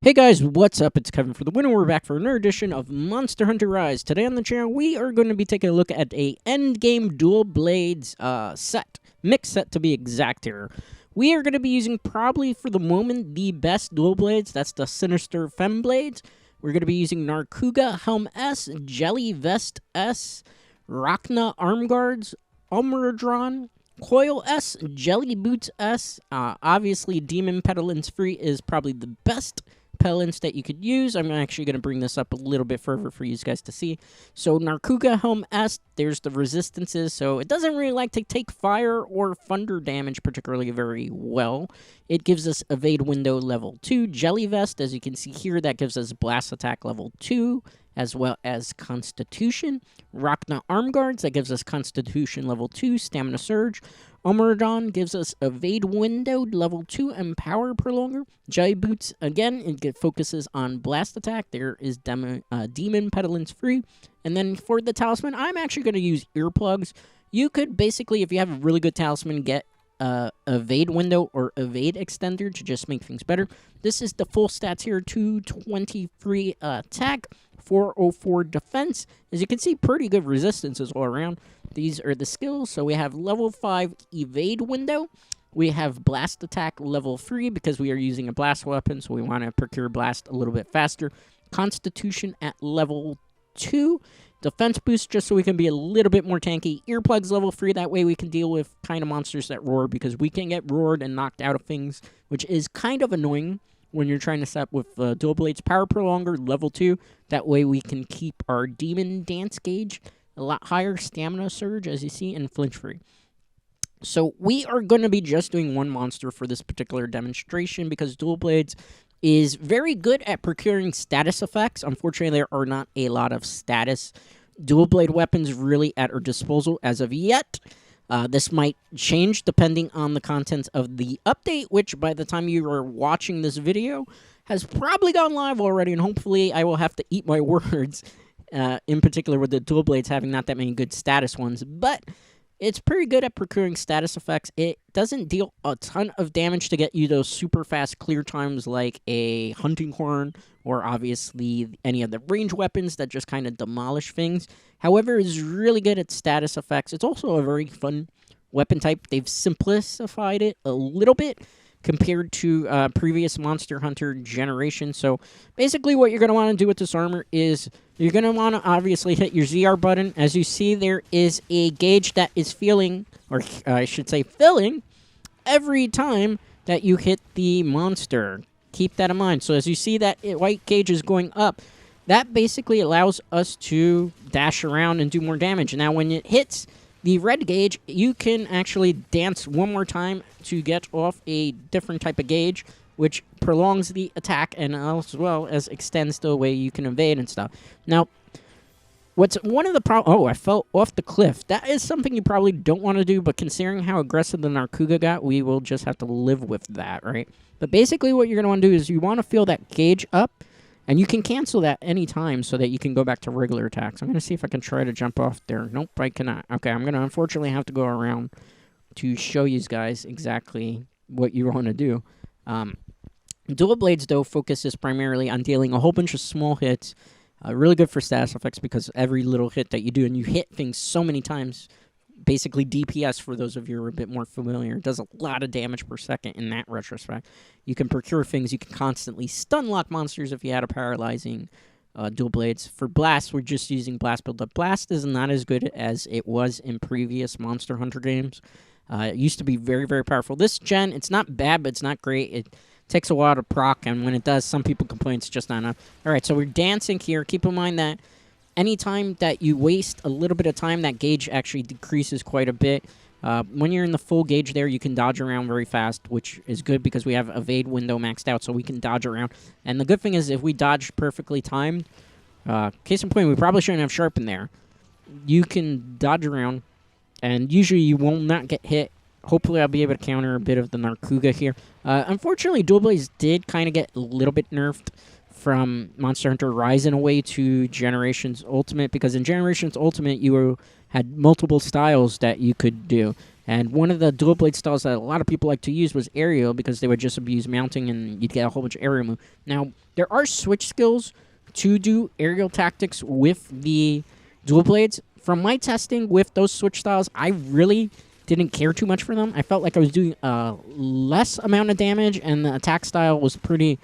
Hey guys, what's up? It's Kevin for the Winner. We're back for another edition of Monster Hunter Rise. Today on the channel, we are going to be taking a look at a Endgame Dual Blades set. Mixed set to be exact here. We are going to be using probably for the moment the best dual blades. That's the Sinister Fem Blades. We're going to be using Narkuga Helm S, Jelly Vest S, Rachna Arm Guards, Umradron, Coil S, Jelly Boots S. Obviously, Demon Petulance Free is probably the best repellents that you could use. I'm actually going to bring this up a little bit further for you guys to see. So Narkuga Helm S, there's the resistances, so it doesn't really like to take fire or thunder damage particularly very well. It gives us Evade Window level 2. Jelly Vest, as you can see here, that gives us Blast Attack level 2, as well as Constitution. Rachna Arm Guards, that gives us Constitution level 2, Stamina Surge. Umradron gives us Evade Window level 2 and Power Prolonger. Jelly Boots, again, it focuses on Blast Attack. There is Demon Petulance Free. And then for the Talisman, I'm actually going to use Earplugs. You could basically, if you have a really good Talisman, get Evade Window or Evade Extender to just make things better. This is the full stats here: 223 attack, 404 defense. As you can see, pretty good resistances all around. These are the skills. So we have level 5 Evade Window. We have Blast Attack level 3 because we are using a blast weapon, so we want to procure Blast a little bit faster. Constitution at level 2. Defense boost just so we can be a little bit more tanky. Earplugs level 3, that way we can deal with kind of monsters that roar, because we can get roared and knocked out of things, which is kind of annoying when you're trying to set with dual blades. Power Prolonger level 2, that way we can keep our Demon Dance gauge a lot higher. Stamina Surge, as you see, and Flinch Free. So we are going to be just doing one monster for this particular demonstration because dual blades is very good at procuring status effects. Unfortunately, there are not a lot of status dual blade weapons really at our disposal as of yet. This might change depending on the contents of the update, which by the time you are watching this video has probably gone live already, and hopefully I will have to eat my words, in particular with the dual blades having not that many good status ones, but it's pretty good at procuring status effects. It doesn't deal a ton of damage to get you those super fast clear times like a hunting horn or obviously any of the range weapons that just kind of demolish things. However, it's really good at status effects. It's also a very fun weapon type. They've simplified it a little bit compared to previous Monster Hunter generations. So basically what you're going to want to do with this armor is you're going to want to obviously hit your ZR button. As you see, there is a gauge that is filling every time that you hit the monster. Keep that in mind. So as you see that white gauge is going up, that basically allows us to dash around and do more damage. Now when it hits the red gauge, you can actually dance one more time to get off a different type of gauge, which prolongs the attack and as well as extends the way you can evade and stuff. Now, what's one of the problems... Oh, I fell off the cliff. That is something you probably don't want to do, but considering how aggressive the Narkuga got, we will just have to live with that, right? But basically what you're going to want to do is you want to feel that gauge up, and you can cancel that any time so that you can go back to regular attacks. I'm going to see if I can try to jump off there. Nope, I cannot. Okay, I'm going to unfortunately have to go around to show you guys exactly what you want to do. Dual Blades, though, focuses primarily on dealing a whole bunch of small hits. Really good for status effects because every little hit that you do, and you hit things so many times, basically DPS for those of you who are a bit more familiar, does a lot of damage per second in that retrospect. You can procure things, you can constantly stun lock monsters if you had a paralyzing dual blades. For Blast, we're just using Blast build-up. Blast is not as good as it was in previous Monster Hunter games. It used to be very, very powerful. This gen, it's not bad, but it's not great. It takes a while to proc, and when it does, some people complain it's just not enough. Alright, so we're dancing here. Keep in mind that anytime that you waste a little bit of time, that gauge actually decreases quite a bit. When you're in the full gauge there, you can dodge around very fast, which is good because we have Evade Window maxed out, so we can dodge around. And the good thing is if we dodge perfectly timed, case in point, we probably shouldn't have sharpen there. You can dodge around, and usually you will not get hit. Hopefully I'll be able to counter a bit of the Narkuga here. Unfortunately, Dual Blades did kind of get a little bit nerfed from Monster Hunter Rise in a way to Generations Ultimate, because in Generations Ultimate you had multiple styles that you could do. And one of the dual blade styles that a lot of people like to use was aerial because they would just abuse mounting and you'd get a whole bunch of aerial move. Now, there are switch skills to do aerial tactics with the dual blades. From my testing with those switch styles, I really didn't care too much for them. I felt like I was doing less amount of damage, and the attack style was pretty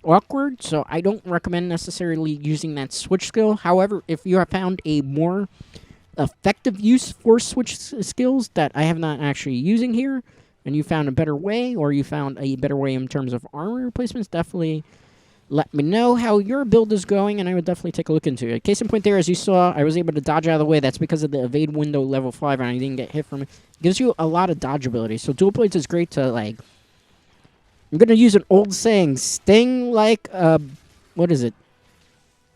awkward, so I don't recommend necessarily using that switch skill. However, if you have found a more effective use for switch skills that I have not actually using here, and you found a better way, or you found a better way in terms of armor replacements, definitely let me know how your build is going, and I would definitely take a look into it. Case in point there, as you saw, I was able to dodge out of the way. That's because of the evade window level 5, and I didn't get hit from it. It gives you a lot of dodge ability. So dual blades is great to, like, I'm going to use an old saying, sting like a, what is it?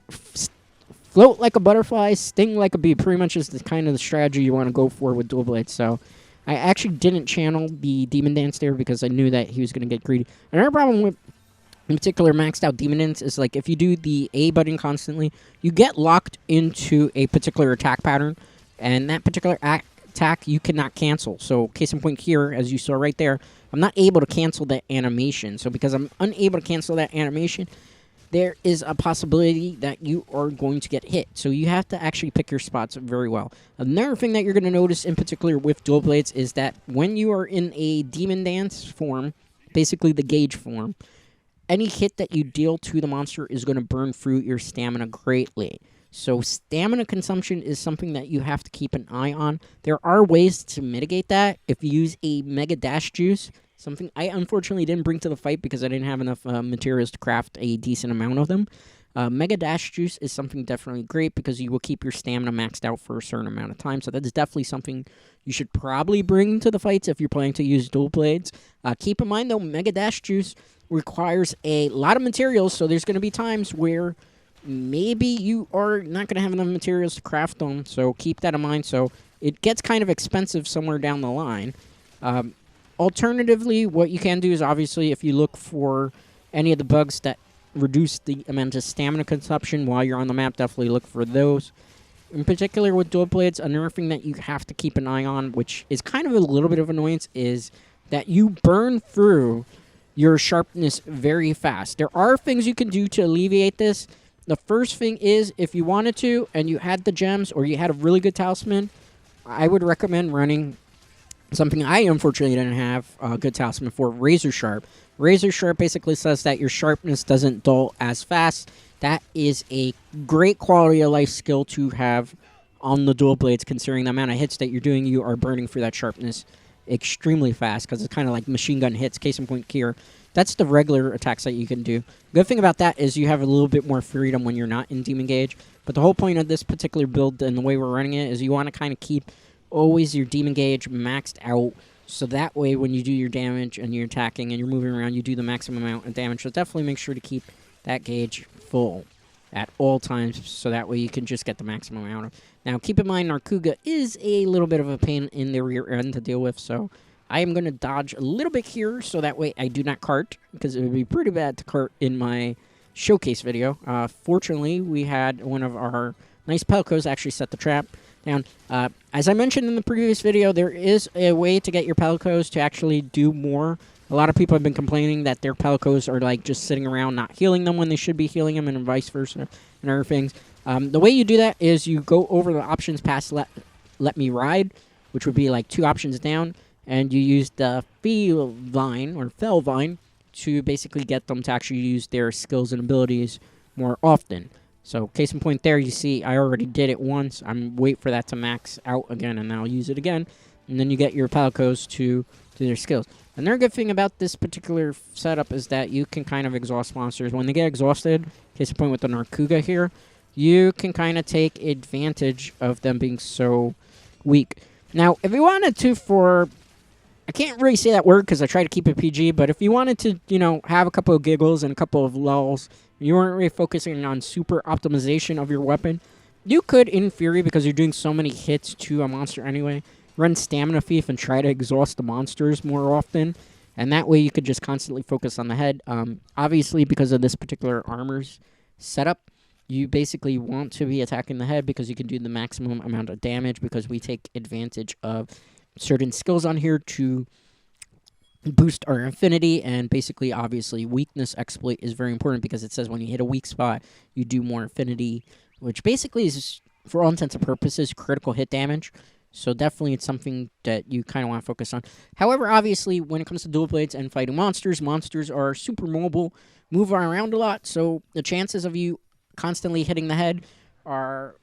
Float like a butterfly, sting like a bee. Pretty much is the kind of the strategy you want to go for with dual blades. So I actually didn't channel the Demon Dance there because I knew that he was going to get greedy. Another problem with, in particular, maxed out Demon Dance is, like, if you do the A button constantly, you get locked into a particular attack pattern, and that particular attack you cannot cancel. So, case in point here, as you saw right there, I'm not able to cancel that animation. So, because I'm unable to cancel that animation, there is a possibility that you are going to get hit. So, you have to actually pick your spots very well. Another thing that you're going to notice, in particular with dual blades, is that when you are in a Demon Dance form, basically the gauge form, any hit that you deal to the monster is going to burn through your stamina greatly. So stamina consumption is something that you have to keep an eye on. There are ways to mitigate that. If you use a Mega Dash Juice, something I unfortunately didn't bring to the fight because I didn't have enough materials to craft a decent amount of them. Mega Dash Juice is something definitely great because you will keep your stamina maxed out for a certain amount of time. So that is definitely something you should probably bring to the fights if you're planning to use dual blades. Keep in mind, though, Mega Dash Juice requires a lot of materials, so there's going to be times where maybe you are not going to have enough materials to craft them, so keep that in mind. So it gets kind of expensive somewhere down the line. Alternatively, what you can do is, obviously, if you look for any of the bugs that reduce the amount of stamina consumption while you're on the map, definitely look for those. In particular with dual blades, another thing that you have to keep an eye on, which is kind of a little bit of annoyance, is that you burn through your sharpness very fast. There are things you can do to alleviate this. The first thing is, if you wanted to, and you had the gems, or you had a really good talisman, I would recommend running something I unfortunately didn't have a good talisman for, Razor Sharp. Razor Sharp basically says that your sharpness doesn't dull as fast. That is a great quality of life skill to have on the dual blades, considering the amount of hits that you're doing. You are burning through that sharpness extremely fast because it's kind of like machine gun hits. Case in point here, that's the regular attacks that you can do. Good thing about that is you have a little bit more freedom when you're not in Demon Gauge. But the whole point of this particular build and the way we're running it is you want to kind of keep always your Demon Gauge maxed out, so that way when you do your damage and you're attacking and you're moving around, you do the maximum amount of damage. So definitely make sure to keep that gauge full at all times, so that way you can just get the maximum amount of. Now, keep in mind, Narkuga is a little bit of a pain in the rear end to deal with, so I am going to dodge a little bit here, so that way I do not cart, because it would be pretty bad to cart in my showcase video. Fortunately, we had one of our nice Pelcos actually set the trap down. As I mentioned in the previous video, there is a way to get your Pelcos to actually do more. A lot of people have been complaining that their Pelcos are like just sitting around not healing them when they should be healing them, and vice versa and other things. The way you do that is you go over the options past let me ride, which would be like 2 options down, and you use the fell vine to basically get them to actually use their skills and abilities more often. So, case in point there, you see I already did it once. I'm wait for that to max out again, and I'll use it again. And then you get your Pelcos to do their skills. Another good thing about this particular setup is that you can kind of exhaust monsters. When they get exhausted, case in point with the Narkuga here, you can kind of take advantage of them being so weak. Now, if you wanted to, I can't really say that word because I try to keep it PG, but if you wanted to, have a couple of giggles and a couple of lulls, you weren't really focusing on super optimization of your weapon, you could, in theory, because you're doing so many hits to a monster anyway, run Stamina Thief and try to exhaust the monsters more often, and that way you could just constantly focus on the head. Obviously, because of this particular armor's setup, you basically want to be attacking the head because you can do the maximum amount of damage, because we take advantage of certain skills on here to boost our affinity, and basically, obviously, weakness exploit is very important because it says when you hit a weak spot, you do more affinity, which basically is, for all intents and purposes, critical hit damage. So definitely it's something that you kind of want to focus on. However, obviously, when it comes to dual blades and fighting monsters, monsters are super mobile, move around a lot, so the chances of you constantly hitting the head are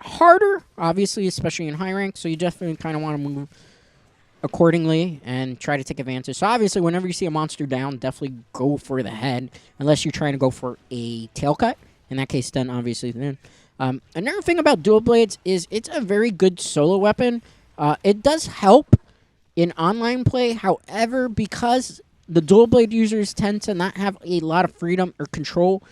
harder, obviously, especially in high rank, so you definitely kind of want to move accordingly and try to take advantage. So obviously, whenever you see a monster down, definitely go for the head, unless you're trying to go for a tail cut. In that case, then obviously, then. Another thing about dual blades is it's a very good solo weapon. It does help in online play, however, because the dual blade users tend to not have a lot of freedom or control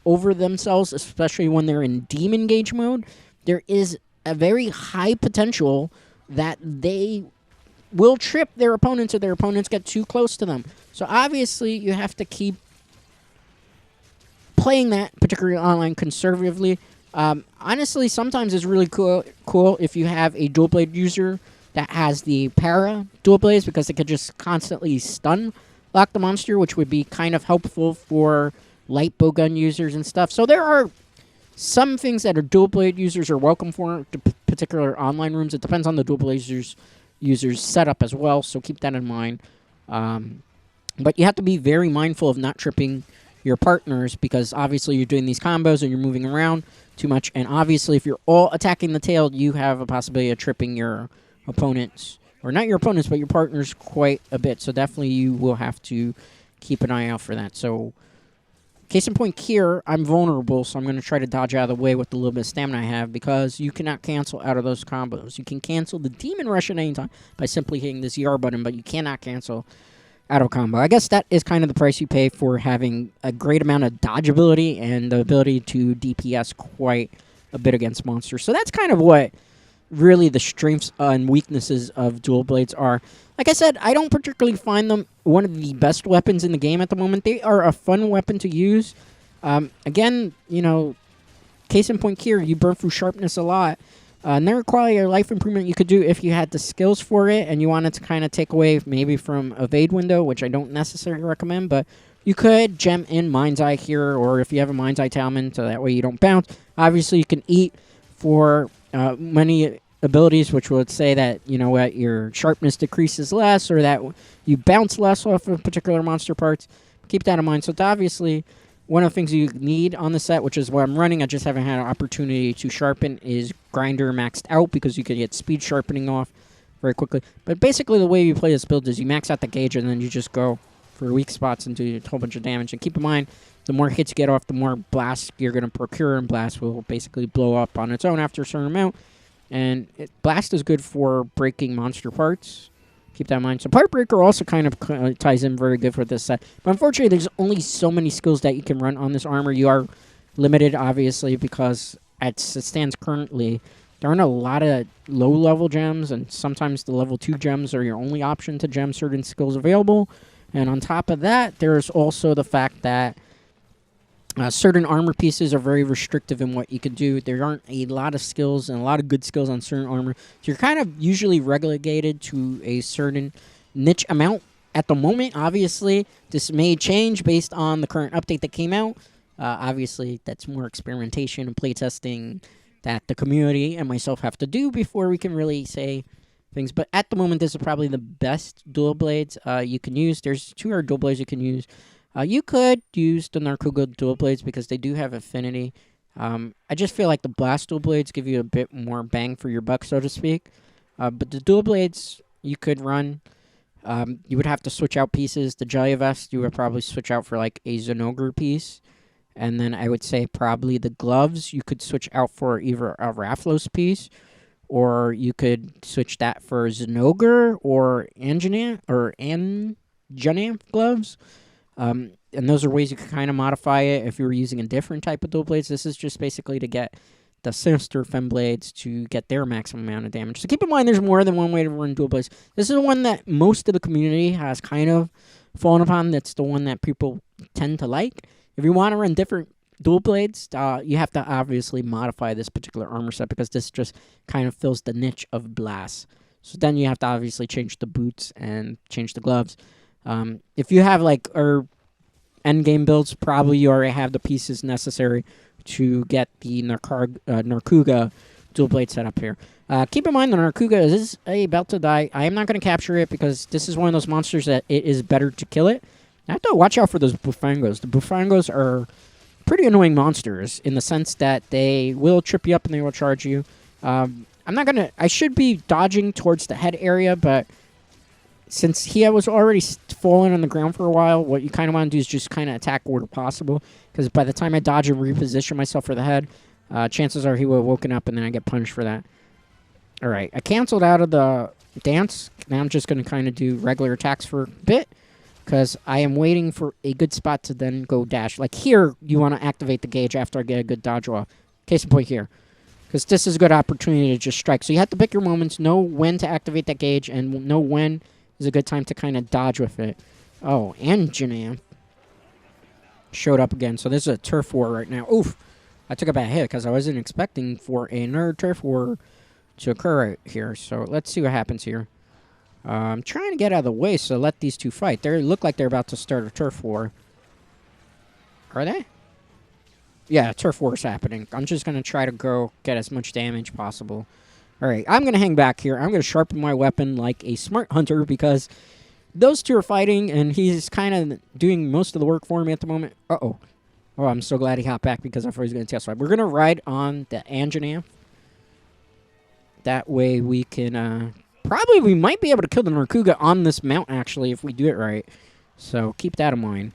over themselves, especially when they're in demon gauge mode, there is a very high potential that they will trip their opponents if their opponents get too close to them. So obviously, you have to keep playing that, particularly online, conservatively. Honestly, sometimes it's really cool if you have a dual blade user that has the para dual blades, because it could just constantly stun lock the monster, which would be kind of helpful for light bowgun users and stuff. So there are some things that are dual blade users are welcome for, particular online rooms. It depends on the dual blade users setup as well, so keep that in mind. But you have to be very mindful of not tripping your partners, because obviously you're doing these combos and you're moving around too much, and obviously if you're all attacking the tail, you have a possibility of tripping your opponents, or not your opponents, but your partners quite a bit. So definitely you will have to keep an eye out for that. So case in point here, I'm vulnerable, so I'm going to try to dodge out of the way with the little bit of stamina I have, because you cannot cancel out of those combos. You can cancel the Demon Rush at any time by simply hitting the ZR button, but you cannot cancel out of a combo. I guess that is kind of the price you pay for having a great amount of dodge ability and the ability to DPS quite a bit against monsters. So that's kind of what really the strengths and weaknesses of dual blades are. Like I said, I don't particularly find them one of the best weapons in the game at the moment. They are a fun weapon to use. Again, you know, case in point here, you burn through sharpness a lot. Another quality of life improvement you could do if you had the skills for it and you wanted to kind of take away maybe from evade window, which I don't necessarily recommend, but you could gem in Mind's Eye here, or if you have a Mind's Eye talisman, so that way you don't bounce. Obviously, you can eat for many abilities, which would say that, you know what, your sharpness decreases less, or that you bounce less off of particular monster parts. Keep that in mind. So it's obviously one of the things you need on the set, which is what I'm running, I just haven't had an opportunity to sharpen, is Grinder maxed out, because you could get speed sharpening off very quickly. But basically the way you play this build is you max out the gauge and then you just go for weak spots and do a whole bunch of damage. And keep in mind, the more hits you get off, the more blasts you're going to procure, and blast will basically blow up on its own after a certain amount. And blast is good for breaking monster parts. Keep that in mind. So Part Breaker also kind of ties in very good for this set. But unfortunately, there's only so many skills that you can run on this armor. You are limited, obviously, because as it stands currently, there aren't a lot of low-level gems, and sometimes the level 2 gems are your only option to gem certain skills available. And on top of that, there's also the fact that certain armor pieces are very restrictive in what you can do. There aren't a lot of skills and a lot of good skills on certain armor. So you're kind of usually relegated to a certain niche amount at the moment. Obviously, this may change based on the current update that came out. Obviously, that's more experimentation and playtesting that the community and myself have to do before we can really say things. But at the moment, this is probably the best dual blades you can use. There's 2 other dual blades you can use. You could use the Narkuga dual blades because they do have affinity. I just feel like the blast dual blades give you a bit more bang for your buck, so to speak. But the dual blades you could run. You would have to switch out pieces. The Jelly Vest you would probably switch out for like a Zenogre piece. And then I would say probably the gloves you could switch out for either a Raphlos piece, or you could switch that for Zenogre or Anjanath gloves. And those are ways you can kind of modify it if you were using a different type of dual blades. This is just basically to get the Sinister Fem blades to get their maximum amount of damage. So keep in mind there's more than one way to run dual blades. This is the one that most of the community has kind of fallen upon. That's the one that people tend to like. If you want to run different dual blades, you have to obviously modify this particular armor set, because this just kind of fills the niche of blast. So then you have to obviously change the boots and change the gloves. If you have like endgame builds, probably you already have the pieces necessary to get the Narkuga dual blade set up here. Keep in mind the Narkuga is about to die. I am not going to capture it because this is one of those monsters that it is better to kill it. I have to watch out for those Bufangos. The Bufangos are pretty annoying monsters in the sense that they will trip you up and they will charge you. I'm not going to... I should be dodging towards the head area, but since he was already falling on the ground for a while, what you kind of want to do is just kind of attack where possible. Because by the time I dodge and reposition myself for the head, chances are he will have woken up and then I get punished for that. Alright, I canceled out of the dance. Now I'm just going to kind of do regular attacks for a bit. Because I am waiting for a good spot to then go dash. Like here, you want to activate the gauge after I get a good dodge off. Case in point here. Because this is a good opportunity to just strike. So you have to pick your moments, know when to activate that gauge, and know when is a good time to kind of dodge with it. Oh, and Janam showed up again. So this is a turf war right now. Oof. I took a bad hit because I wasn't expecting for another turf war to occur right here. So let's see what happens here. I'm trying to get out of the way so let these two fight. They look like they're about to start a turf war. Are they? Yeah, turf war is happening. I'm just going to try to go get as much damage possible. Alright, I'm going to hang back here. I'm going to sharpen my weapon like a smart hunter because those two are fighting and he's kind of doing most of the work for me at the moment. Uh-oh. Oh, I'm so glad he hopped back because I thought he was going to test ride. We're going to ride on the Anjanam. That way we can... Probably we might be able to kill the Narkuga on this mount, actually, if we do it right. So keep that in mind.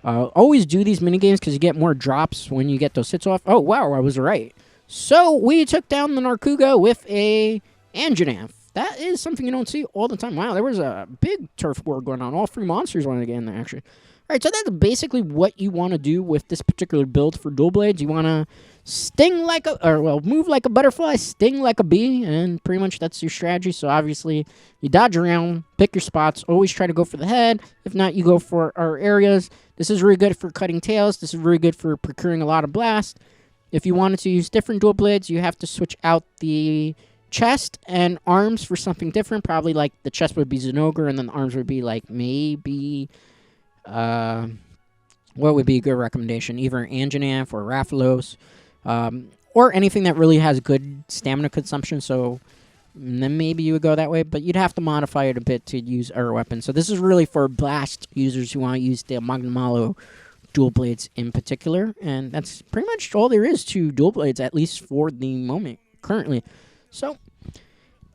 Always do these minigames because you get more drops when you get those hits off. Oh, wow, I was right. So we took down the Narkuga with a Anjanam. That is something you don't see all the time. Wow, there was a big turf war going on. All three monsters wanted to get in there, actually. All right, so that's basically what you want to do with this particular build for dual blades. You want to sting like move like a butterfly, sting like a bee, and pretty much that's your strategy. So obviously, you dodge around, pick your spots, always try to go for the head. If not, you go for our areas. This is really good for cutting tails. This is really good for procuring a lot of blast. If you wanted to use different dual blades, you have to switch out the chest and arms for something different. Probably like the chest would be Zenogre, and then the arms would be like maybe... what would be a good recommendation? Either Anjanaf or Raphalos, or anything that really has good stamina consumption. So then maybe you would go that way, but you'd have to modify it a bit to use our weapon. So this is really for blast users who want to use the Magnamalo dual blades in particular, and that's pretty much all there is to dual blades, at least for the moment currently. So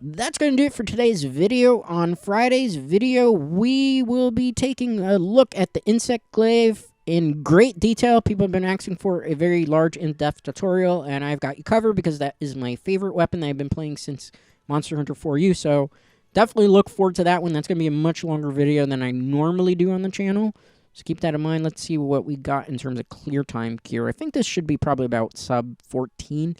that's going to do it for today's video. On Friday's video, we will be taking a look at the insect glaive in great detail. People have been asking for a very large, in-depth tutorial, and I've got you covered because that is my favorite weapon that I've been playing since Monster Hunter 4U, so definitely look forward to that one. That's going to be a much longer video than I normally do on the channel, so keep that in mind. Let's see what we got in terms of clear time gear. I think this should be probably about sub 14.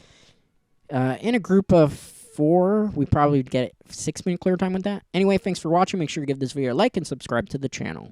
In a group of 4, we probably get 6-minute clear time with that. Anyway, thanks for watching. Make sure to give this video a like and subscribe to the channel.